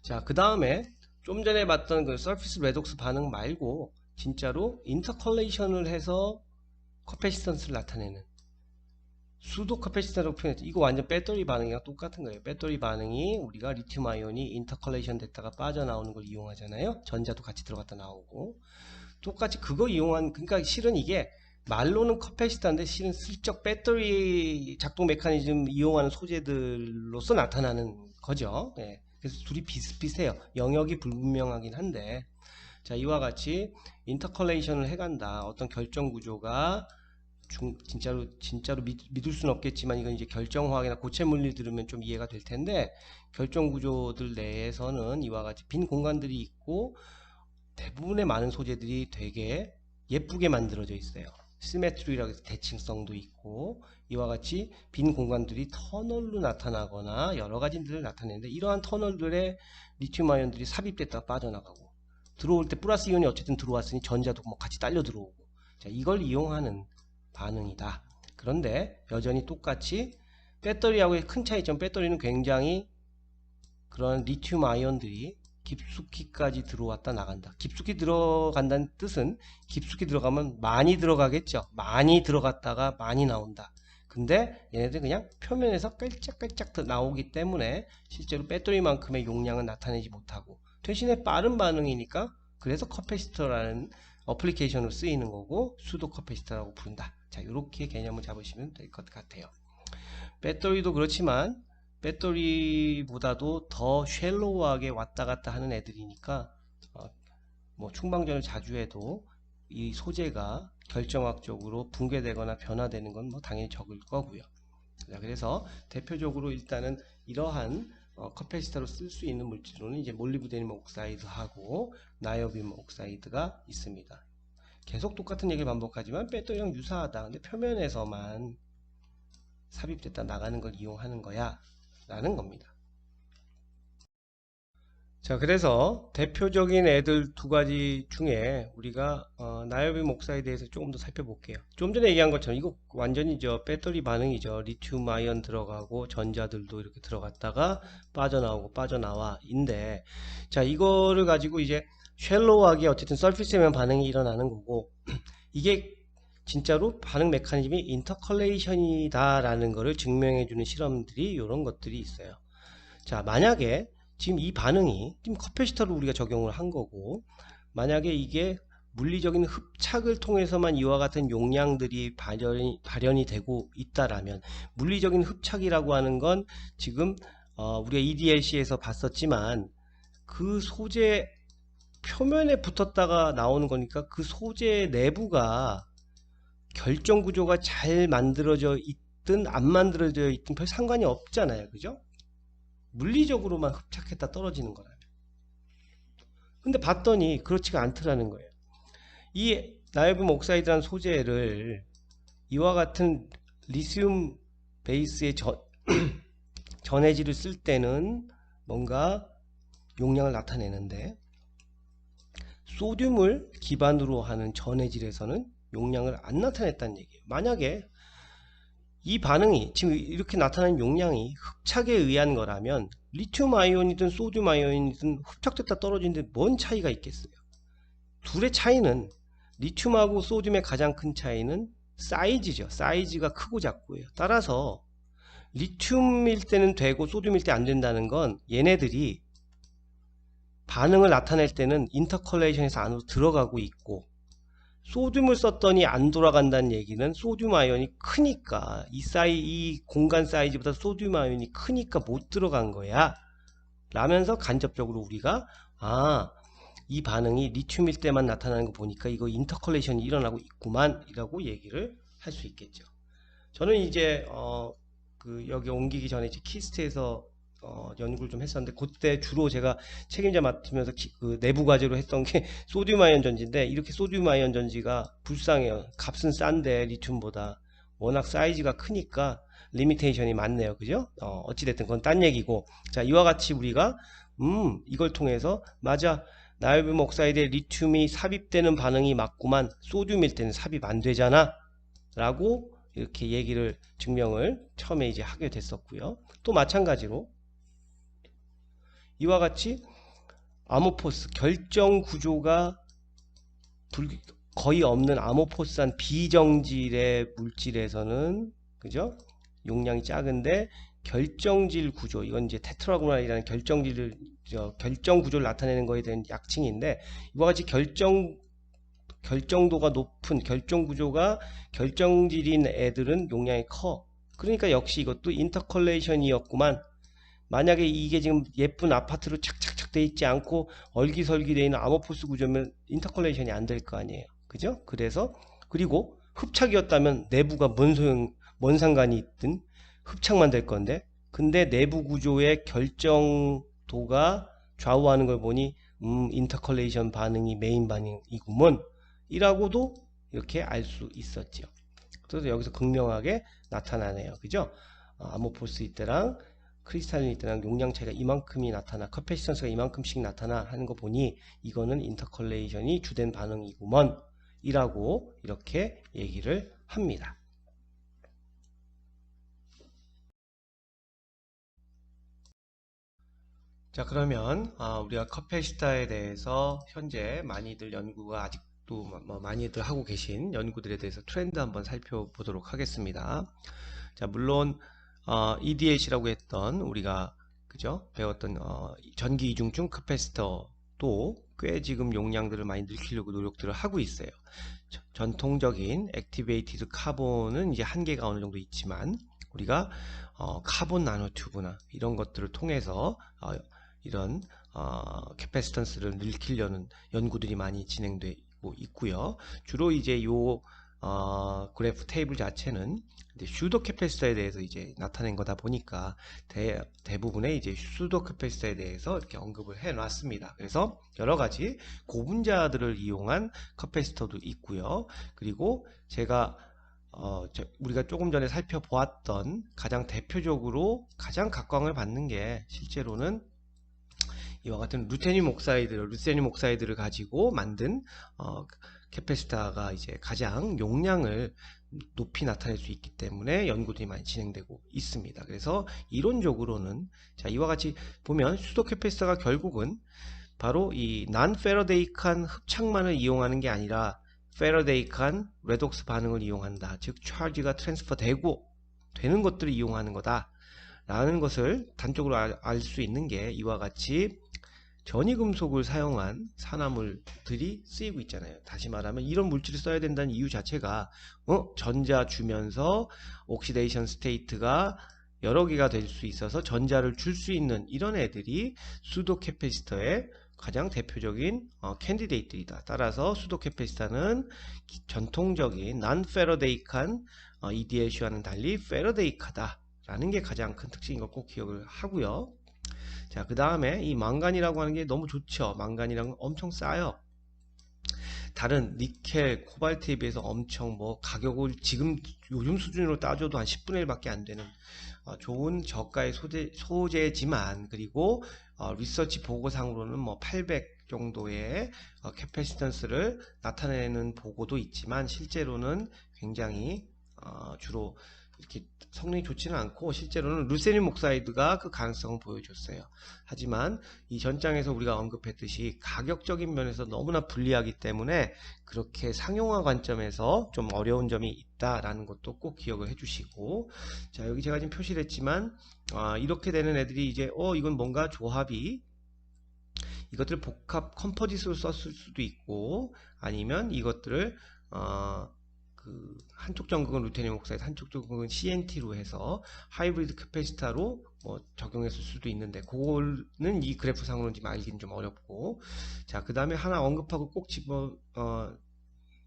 자, 그 다음에 좀 전에 봤던 그 서피스 레독스 반응 말고 진짜로 인터컬레이션을 해서 커패시턴스를 나타내는 수도 커패시턴이라고 표현했죠. 이거 완전 배터리 반응이랑 똑같은 거예요. 배터리 반응이 우리가 리튬 아이온이 인터컬레이션 됐다가 빠져나오는 걸 이용하잖아요. 전자도 같이 들어갔다 나오고 똑같이 그거 이용한, 그러니까 실은 이게 말로는 커패시터인데 실은 슬쩍 배터리 작동 메커니즘 이용하는 소재들로서 나타나는 거죠. 예. 그래서 둘이 비슷비슷해요. 영역이 불분명하긴 한데, 자, 이와 같이 인터컬레이션을 해간다. 어떤 결정 구조가 진짜로 믿을 수는 없겠지만 이건 이제 결정화학이나 고체 물리 들으면 좀 이해가 될 텐데, 결정 구조들 내에서는 이와 같이 빈 공간들이 있고 대부분의 많은 소재들이 되게 예쁘게 만들어져 있어요. 시메트리라고 해서 대칭성도 있고, 이와 같이 빈 공간들이 터널로 나타나거나 여러 가지들을 나타내는데, 이러한 터널들에 리튬 아이온들이 삽입됐다가 빠져나가고, 들어올 때 플러스 이온이 어쨌든 들어왔으니 전자도 뭐 같이 딸려 들어오고, 자, 이걸 이용하는 반응이다. 그런데 여전히 똑같이 배터리하고의 큰 차이점, 배터리는 굉장히 그런 리튬 아이온들이 깊숙이까지 들어왔다 나간다. 깊숙이 들어간다는 뜻은 깊숙이 들어가면 많이 들어가겠죠. 많이 들어갔다가 많이 나온다. 근데 얘네들 그냥 표면에서 깔짝깔짝 나오기 때문에 실제로 배터리만큼의 용량은 나타내지 못하고, 대신에 빠른 반응이니까 그래서 커패시터라는 어플리케이션으로 쓰이는 거고 수도 커패시터라고 부른다. 자, 이렇게 개념을 잡으시면 될 것 같아요. 배터리도 그렇지만 배터리보다도 더 쉘로우하게 왔다 갔다 하는 애들이니까 뭐 충방전을 자주 해도 이 소재가 결정학적으로 붕괴되거나 변화되는 건 뭐 당연히 적을 거고요. 자, 그래서 대표적으로 일단은 이러한 커패시터로 쓸 수 있는 물질로는 이제 몰리브데늄 옥사이드하고 나이오빔 옥사이드가 있습니다. 계속 똑같은 얘기를 반복하지만 배터리랑 유사하다. 근데 표면에서만 삽입됐다 나가는 걸 이용하는 거야 라는 겁니다. 자, 그래서 대표적인 애들 두 가지 중에 우리가 나이오빔 옥사이드에 대해서 조금 더 살펴볼게요. 좀 전에 얘기한 것처럼 이거 완전히 배터리 반응이죠. 리튬 아이온 들어가고 전자들도 이렇게 들어갔다가 빠져나오고 빠져나와 인데, 자, 이거를 가지고 이제 쉘로우하게 어쨌든 서피스에만 반응이 일어나는 거고, 이게 진짜로 반응 메커니즘이 인터컬레이션이다 라는 것을 증명해 주는 실험들이 이런 것들이 있어요. 자, 만약에 지금 이 반응이 지금 커패시터를 우리가 적용을 한 거고, 만약에 이게 물리적인 흡착을 통해서만 이와 같은 용량들이 발현이 되고 있다라면, 물리적인 흡착이라고 하는 건 지금 우리가 EDLC에서 봤었지만 그 소재 표면에 붙었다가 나오는 거니까 그 소재 내부가 결정 구조가 잘 만들어져 있든 안 만들어져 있든 별 상관이 없잖아요. 그죠? 물리적으로만 흡착했다 떨어지는 거라면. 근데 봤더니 그렇지가 않더라는 거예요. 이 나이오빔 옥사이드라는 소재를 이와 같은 리튬 베이스의 전해질을 쓸 때는 뭔가 용량을 나타내는데, 소듐을 기반으로 하는 전해질에서는 용량을 안 나타냈다는 얘기예요. 만약에 이 반응이 지금 이렇게 나타나는 용량이 흡착에 의한 거라면 리튬 아이온이든 소듐 아이온이든 흡착됐다 떨어지는데 뭔 차이가 있겠어요? 둘의 차이는, 리튬하고 소듐의 가장 큰 차이는 사이즈죠. 사이즈가 크고 작고예요. 따라서 리튬일 때는 되고 소듐일 때 안 된다는 건 얘네들이 반응을 나타낼 때는 인터컬레이션에서 안으로 들어가고 있고, 소듐을 썼더니 안 돌아간다는 얘기는 소듐 아이온이 크니까 이 공간 사이즈보다 소듐 아이온이 크니까 못 들어간 거야 라면서 간접적으로 우리가 이 반응이 리튬일 때만 나타나는 거 보니까 이거 인터컬레이션이 일어나고 있구만 이라고 얘기를 할 수 있겠죠. 저는 이제 여기 옮기기 전에 이제 키스트에서 연구를 좀 했었는데, 그때 주로 제가 책임자 맡으면서 그 내부 과제로 했던 게 소듐 아이온 전지인데, 이렇게 소듐 아이온 전지가 불쌍해요. 값은 싼데 리튬보다 워낙 사이즈가 크니까 리미테이션이 많네요. 그죠? 어찌됐든 그건 딴 얘기고, 자, 이와 같이 우리가 이걸 통해서 맞아, 나이오빔 옥사이드에 리튬이 삽입되는 반응이 맞구만, 소듐일 때는 삽입 안 되잖아 라고 이렇게 얘기를 증명을 처음에 이제 하게 됐었고요. 또 마찬가지로 이와 같이 아모포스 결정 구조가 거의 없는 아모포스한 비정질의 물질에서는 그죠? 용량이 작은데 결정질 구조, 이건 이제 테트라고나이라는 결정 구조를 나타내는 거에 대한 약칭인데, 이와 같이 결정도가 높은 결정 구조가 결정질인 애들은 용량이 커. 그러니까 역시 이것도 인터컬레이션이었구만. 만약에 이게 지금 예쁜 아파트로 착착착 돼 있지 않고 얼기설기 돼 있는 아모포스 구조면 인터컬레이션이 안 될 거 아니에요. 그죠? 그리고 흡착이었다면 내부가 뭔 상관이 있든 흡착만 될 건데, 근데 내부 구조의 결정도가 좌우하는 걸 보니 인터컬레이션 반응이 메인 반응이구먼 이라고도 이렇게 알 수 있었죠. 그래서 여기서 극명하게 나타나네요. 그죠? 아모포스 이때랑 크리스탈린 이때랑 용량 차이가 이만큼이 나타나, 커패시턴스가 이만큼씩 나타나 하는 거 보니 이거는 인터컬레이션이 주된 반응이구먼 이라고 이렇게 얘기를 합니다. 자, 그러면 우리가 커패시타에 대해서 현재 많이들 연구가 아직도 많이들 하고 계신 연구들에 대해서 트렌드 한번 살펴보도록 하겠습니다. 자, 물론 EDH라고 했던 우리가 그죠? 배웠던 전기 이중증 커패시터도 꽤 지금 용량들을 많이 늘리려고 노력들을 하고 있어요. 전통적인 액티베이티드 카본은 이제 한계가 어느 정도 있지만 우리가 카본 나노튜브나 이런 것들을 통해서 이런 캐패시턴스를 늘리려는 연구들이 많이 진행되고 있고요. 주로 이제 요 그래프 테이블 자체는 슈도 캐패시터에 대해서 이제 나타낸 거다 보니까 대부분의 이제 슈도 캐패시터에 대해서 이렇게 언급을 해 놨습니다. 그래서 여러 가지 고분자들을 이용한 캐패시터도 있고요. 그리고 제가 우리가 조금 전에 살펴보았던 가장 대표적으로 가장 각광을 받는 게 실제로는 이와 같은 루테늄 옥사이드를 가지고 만든 캐패시터가 이제 가장 용량을 높이 나타낼 수 있기 때문에 연구들이 많이 진행되고 있습니다. 그래서 이론적으로는 자, 이와 같이 보면 수도 캐패시터가 결국은 바로 이 난페러데이칸 흡착만을 이용하는 게 아니라 페러데이칸 레독스 반응을 이용한다. 즉 차지가 트랜스퍼 되는 것들을 이용하는 거다 라는 것을 단적으로 알 수 있는 게 이와 같이 전이금속을 사용한 산화물들이 쓰이고 있잖아요. 다시 말하면 이런 물질을 써야 된다는 이유 자체가 전자 주면서 옥시데이션 스테이트가 여러 개가 될 수 있어서 전자를 줄 수 있는 이런 애들이 수도 캐패시터의 가장 대표적인 캔디데이트이다. 따라서 수도 캐패시터는 전통적인 난페러데이칸 EDH와는 달리 페러데이카다 라는 게 가장 큰 특징인 거 꼭 기억을 하고요. 자, 그 다음에 이 망간이라고 하는 게 너무 좋죠. 망간이랑 엄청 싸요. 다른 니켈, 코발트에 비해서 엄청 가격을 지금 요즘 수준으로 따져도 한 10분의 1밖에 안 되는 좋은 저가의 소재지만, 그리고 리서치 보고상으로는 800 정도의 캐패시턴스를 나타내는 보고도 있지만 실제로는 굉장히 주로 이렇게 성능이 좋지는 않고 실제로는 루세늄 옥사이드가 그 가능성을 보여줬어요. 하지만 이 전장에서 우리가 언급했듯이 가격적인 면에서 너무나 불리하기 때문에 그렇게 상용화 관점에서 좀 어려운 점이 있다라는 것도 꼭 기억을 해주시고, 자, 여기 제가 지금 표시를 했지만 이렇게 되는 애들이 이제 이건 뭔가 조합이 이것들을 복합 컴포짓으로 썼을 수도 있고, 아니면 이것들을 한쪽 전극은 루테늄 옥사이드, 한쪽 전극은 CNT로 해서 하이브리드 캐패시터로 적용했을 수도 있는데, 그거는 이 그래프상으로는 지금 알기는 좀 어렵고, 자, 그 다음에 하나 언급하고 꼭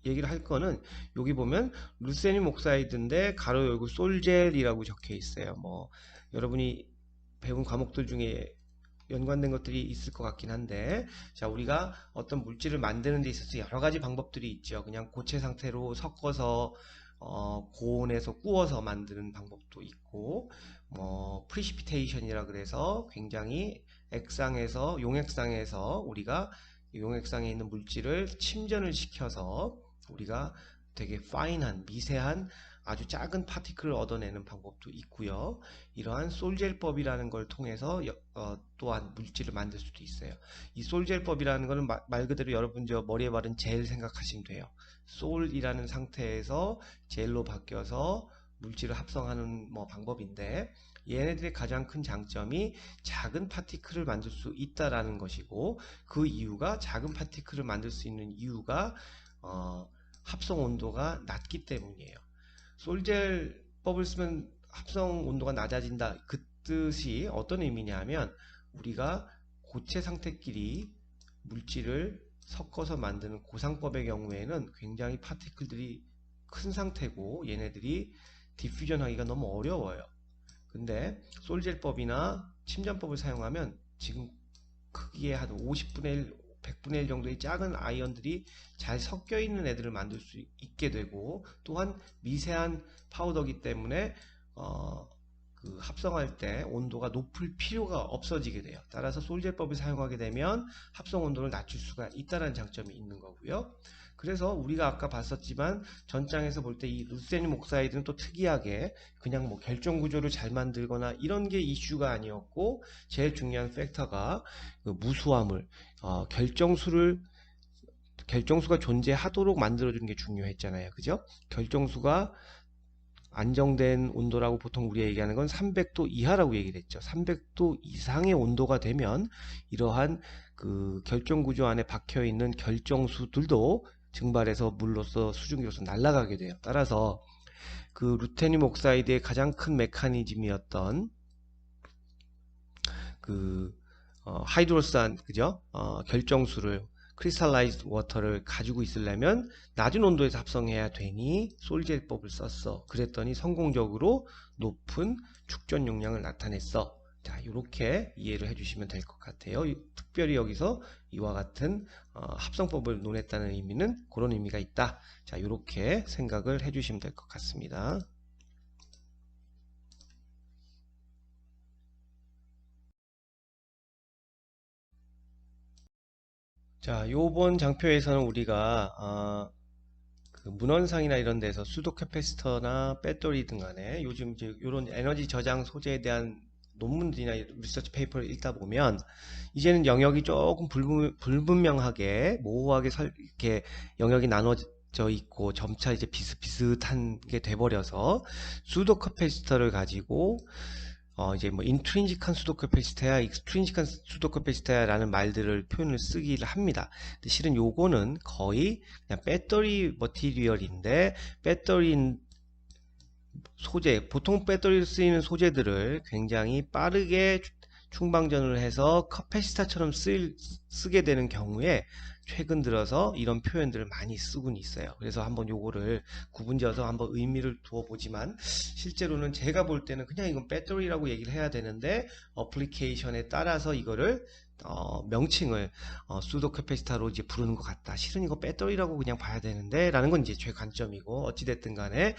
얘기를 할 거는, 여기 보면 루테늄 옥사이드인데 가로 열고 솔젤이라고 적혀 있어요. 여러분이 배운 과목들 중에 연관된 것들이 있을 것 같긴 한데, 자, 우리가 어떤 물질을 만드는 데 있어서 여러 가지 방법들이 있죠. 그냥 고체 상태로 섞어서 고온에서 구워서 만드는 방법도 있고, 프리시피테이션이라 그래서 굉장히 용액상에서 우리가 용액상에 있는 물질을 침전을 시켜서 우리가 되게 파인한 미세한 아주 작은 파티클을 얻어내는 방법도 있고요. 이러한 솔젤법이라는 걸 통해서 또한 물질을 만들 수도 있어요. 이 솔젤법이라는 거는 말 그대로 여러분 저 머리에 바른 젤 생각하시면 돼요. 솔이라는 상태에서 젤로 바뀌어서 물질을 합성하는 방법인데, 얘네들의 가장 큰 장점이 작은 파티클을 만들 수 있다라는 것이고, 그 이유가 작은 파티클을 만들 수 있는 이유가 합성 온도가 낮기 때문이에요. 솔젤법을 쓰면 합성 온도가 낮아진다, 그 뜻이 어떤 의미냐면, 우리가 고체 상태끼리 물질을 섞어서 만드는 고상법의 경우에는 굉장히 파티클들이 큰 상태고 얘네들이 디퓨전 하기가 너무 어려워요. 근데 솔젤법이나 침전법을 사용하면 지금 크기의 한 50분의 1, 100분의 1 정도의 작은 아이언들이 잘 섞여 있는 애들을 만들 수 있게 되고, 또한 미세한 파우더기 때문에 그 합성할 때 온도가 높을 필요가 없어지게 돼요. 따라서 솔젤법을 사용하게 되면 합성 온도를 낮출 수가 있다는 장점이 있는 거고요. 그래서 우리가 아까 봤었지만 전장에서 볼 때 이 루세늄 옥사이드는 또 특이하게 그냥 결정 구조를 잘 만들거나 이런 게 이슈가 아니었고, 제일 중요한 팩터가 그 무수화물, 결정수가 존재하도록 만들어주는 게 중요했잖아요. 그죠? 결정수가 안정된 온도라고 보통 우리가 얘기하는 건 300도 이하라고 얘기를 했죠. 300도 이상의 온도가 되면 이러한 그 결정 구조 안에 박혀 있는 결정수들도 증발해서 물로서 수증기로서 날아가게 돼요. 따라서 그 루테늄 옥사이드의 가장 큰 메커니즘이었던 그 하이드로스한 그죠? 결정수를 크리스탈라이즈드 워터를 가지고 있으려면 낮은 온도에서 합성해야 되니 솔젤법을 썼어. 그랬더니 성공적으로 높은 축전 용량을 나타냈어. 자, 이렇게 이해를 해주시면 될 것 같아요. 특별히 여기서 이와 같은 합성법을 논했다는 의미는 그런 의미가 있다. 자, 이렇게 생각을 해주시면 될 것 같습니다. 자, 요번 장표에서는 우리가 그 문헌상이나 이런 데서 수도 캐패시터나 배터리등 간에 요즘 이제 이런 에너지 저장 소재에 대한 논문들이나 리서치 페이퍼를 읽다 보면 이제는 영역이 조금 불분명하게 모호하게 이렇게 영역이 나눠져 있고 점차 이제 비슷비슷한 게 돼버려서 수도 캐패시터를 가지고 이제 인트린직한 수도 캐패시터야, 익스트린직한 수도 캐패시터야라는 말들을 표현을 쓰기를 합니다. 근데 실은 요거는 거의 그냥 배터리 머티리얼인데, 배터리 소재, 보통 배터리를 쓰이는 소재들을 굉장히 빠르게 충방전을 해서 캐패시터처럼 쓰게 되는 경우에 최근 들어서 이런 표현들을 많이 쓰곤 있어요. 그래서 한번 요거를 구분지어서 한번 의미를 두어 보지만, 실제로는 제가 볼 때는 그냥 이건 배터리라고 얘기를 해야 되는데 어플리케이션에 따라서 이거를 명칭을 수도 캐패시터로 이제 부르는 것 같다. 실은 이거 배터리라고 그냥 봐야 되는데 라는 건 이제 제 관점이고, 어찌됐든 간에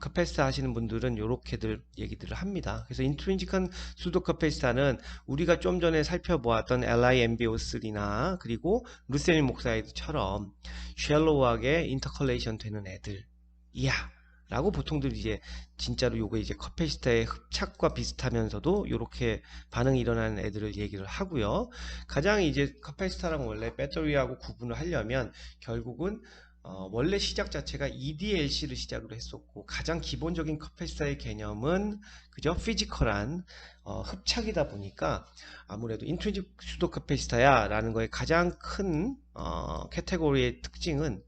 캐패시터 하시는 분들은 요렇게들 얘기들을 합니다. 그래서 인트린직한 수도 캐패시터는 우리가 좀 전에 살펴보았던 LiMbO3나 그리고 루세늄 옥사이드처럼 쉘로우하게 인터컬레이션 되는 애들이야 라고 보통들 이제 진짜로 요거 이제 캐패시터의 흡착과 비슷하면서도 이렇게 반응이 일어나는 애들을 얘기를 하고요. 가장 이제 캐패시터랑 원래 배터리하고 구분을 하려면 결국은 원래 시작 자체가 EDLC를 시작으로 했었고, 가장 기본적인 캐패시터의 개념은 그죠? 피지컬한 흡착이다 보니까 아무래도 인트린직 수도 캐패시터야 라는 거의 가장 큰 카테고리의 특징은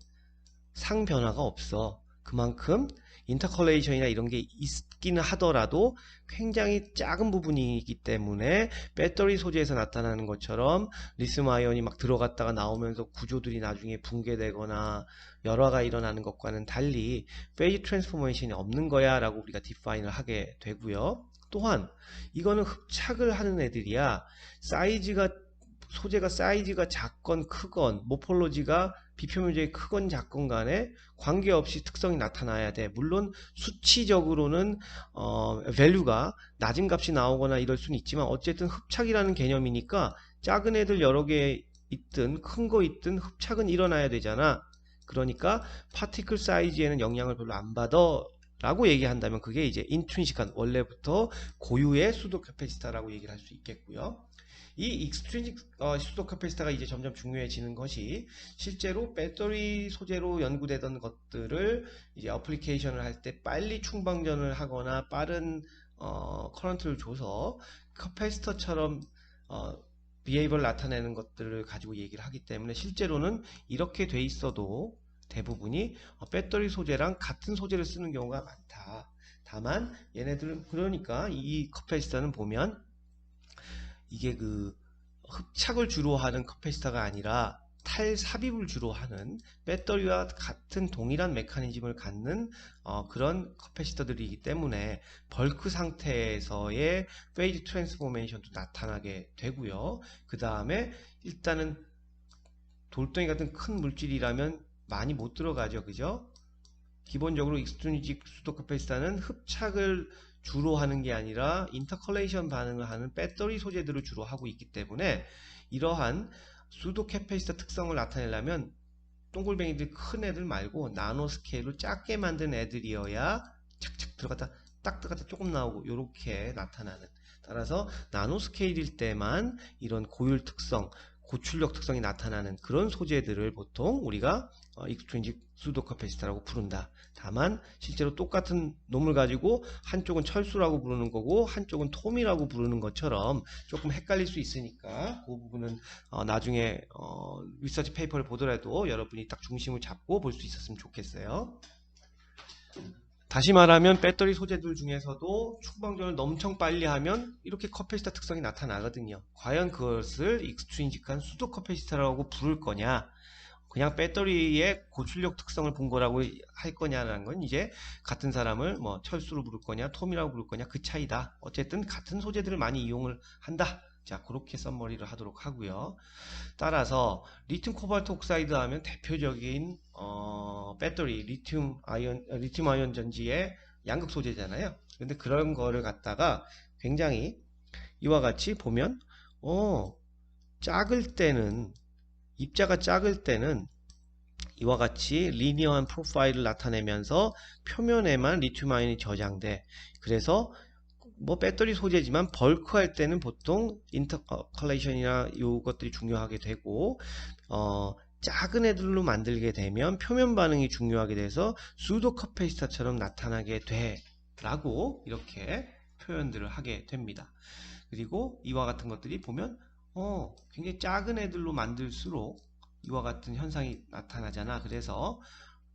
상변화가 없어. 그만큼 인터컬레이션이나 이런 게 있기는 하더라도 굉장히 작은 부분이기 때문에 배터리 소재에서 나타나는 것처럼 리튬 아이언이 막 들어갔다가 나오면서 구조들이 나중에 붕괴되거나 열화가 일어나는 것과는 달리 페이지 트랜스포메이션이 없는 거야 라고 우리가 디파인을 하게 되고요. 또한 이거는 흡착을 하는 애들이야. 소재가 사이즈가 작건 크건, 모폴로지가 비표면적이 크건 작건 간에 관계없이 특성이 나타나야 돼. 물론 수치적으로는 밸류가 낮은 값이 나오거나 이럴 수는 있지만, 어쨌든 흡착이라는 개념이니까 작은 애들 여러 개 있든 큰 거 있든 흡착은 일어나야 되잖아. 그러니까 파티클 사이즈에는 영향을 별로 안 받아 라고 얘기한다면 그게 이제 인트린식한 원래부터 고유의 수도 캐패시터라고 얘기를 할 수 있겠고요. 이 익스트린식 수도 캐패시터가 이제 점점 중요해지는 것이 실제로 배터리 소재로 연구되던 것들을 이제 어플리케이션을 할 때 빨리 충방전을 하거나 빠른 커런트를 줘서 캐패시터처럼 비헤이버를 나타내는 것들을 가지고 얘기를 하기 때문에 실제로는 이렇게 돼 있어도 대부분이 배터리 소재랑 같은 소재를 쓰는 경우가 많다. 다만 얘네들은 그러니까 이 캐패시터는 보면 이게 그 흡착을 주로 하는 캐패시터가 아니라 탈삽입을 주로 하는 배터리와 같은 동일한 메커니즘을 갖는 그런 캐패시터들이기 때문에 벌크 상태에서의 페이즈 트랜스포메이션도 나타나게 되고요. 그 다음에 일단은 돌덩이 같은 큰 물질이라면 많이 못 들어가죠. 그죠? 기본적으로 익스트린식 수도 캐패시터는 흡착을 주로 하는 게 아니라 인터컬레이션 반응을 하는 배터리 소재들을 주로 하고 있기 때문에 이러한 수도 캐패시터 특성을 나타내려면 동글뱅이들 큰 애들 말고 나노 스케일로 작게 만든 애들이어야 착착 들어갔다 딱 들어갔다 조금 나오고 이렇게 나타나는, 따라서 나노 스케일일 때만 이런 고율 특성, 고출력 특성이 나타나는 그런 소재들을 보통 우리가 익스트린식 수도 캐패시터라고 부른다. 다만 실제로 똑같은 놈을 가지고 한쪽은 철수라고 부르는 거고 한쪽은 톰이라고 부르는 것처럼 조금 헷갈릴 수 있으니까 그 부분은 나중에 리서치 페이퍼를 보더라도 여러분이 딱 중심을 잡고 볼 수 있었으면 좋겠어요. 다시 말하면 배터리 소재들 중에서도 충방전을 엄청 빨리 하면 이렇게 캐패시터 특성이 나타나거든요. 과연 그것을 익스트린식한 수도 캐패시터라고 부를 거냐, 그냥 배터리의 고출력 특성을 본 거라고 할 거냐라는 건 이제 같은 사람을 뭐 철수로 부를 거냐 톰이라고 부를 거냐 그 차이다. 어쨌든 같은 소재들을 많이 이용을 한다. 자, 그렇게 썸머리를 하도록 하고요. 따라서 리튬 코발트 옥사이드 하면 대표적인 배터리 리튬 아이온 전지의 양극 소재잖아요. 근데 그런 거를 갖다가 굉장히 이와 같이 보면 작을 때는, 입자가 작을 때는 이와 같이 리니어한 프로파일을 나타내면서 표면에만 리튬 아이온이 저장돼. 그래서 뭐 배터리 소재지만 벌크할 때는 보통 인터컬레이션이나 요것들이 중요하게 되고 작은 애들로 만들게 되면 표면 반응이 중요하게 돼서 수도 캐패시터처럼 나타나게 돼 라고 이렇게 표현들을 하게 됩니다. 그리고 이와 같은 것들이 보면 굉장히 작은 애들로 만들수록 이와 같은 현상이 나타나잖아. 그래서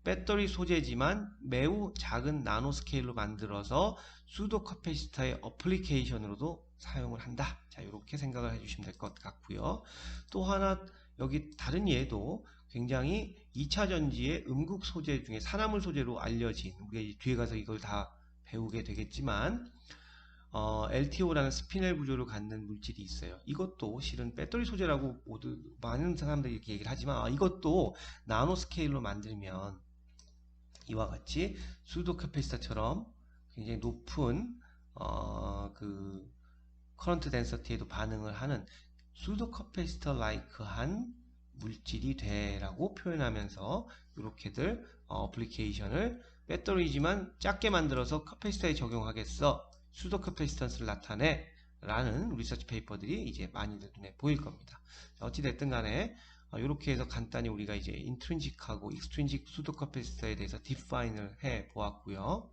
배터리 소재지만 매우 작은 나노 스케일로 만들어서 수도 캐패시터의 어플리케이션으로도 사용을 한다. 자, 이렇게 생각을 해주시면 될 것 같고요. 또 하나 여기 다른 예도 굉장히 2차 전지의 음극 소재 중에 산화물 소재로 알려진, 우리가 뒤에 가서 이걸 다 배우게 되겠지만 LTO라는 스피넬 구조를 갖는 물질이 있어요. 이것도 실은 배터리 소재라고 모두 많은 사람들이 이렇게 얘기를 하지만 이것도 나노 스케일로 만들면 이와 같이 수도 캐패시터처럼 굉장히 높은 그 커런트 덴서티에도 반응을 하는 수도 캐패시터 라이크한 물질이 되라고 표현하면서 이렇게들 어플리케이션을 배터리지만 작게 만들어서 캐패시터에 적용하겠어, 수도 캐패시턴스를 나타내 라는 리서치 페이퍼들이 이제 많이들 눈에 보일 겁니다. 어찌됐든 간에 이렇게 해서 간단히 우리가 이제 인트린식하고 익스트린식 수도 캐패시터에 대해서 디파인을 해 보았고요.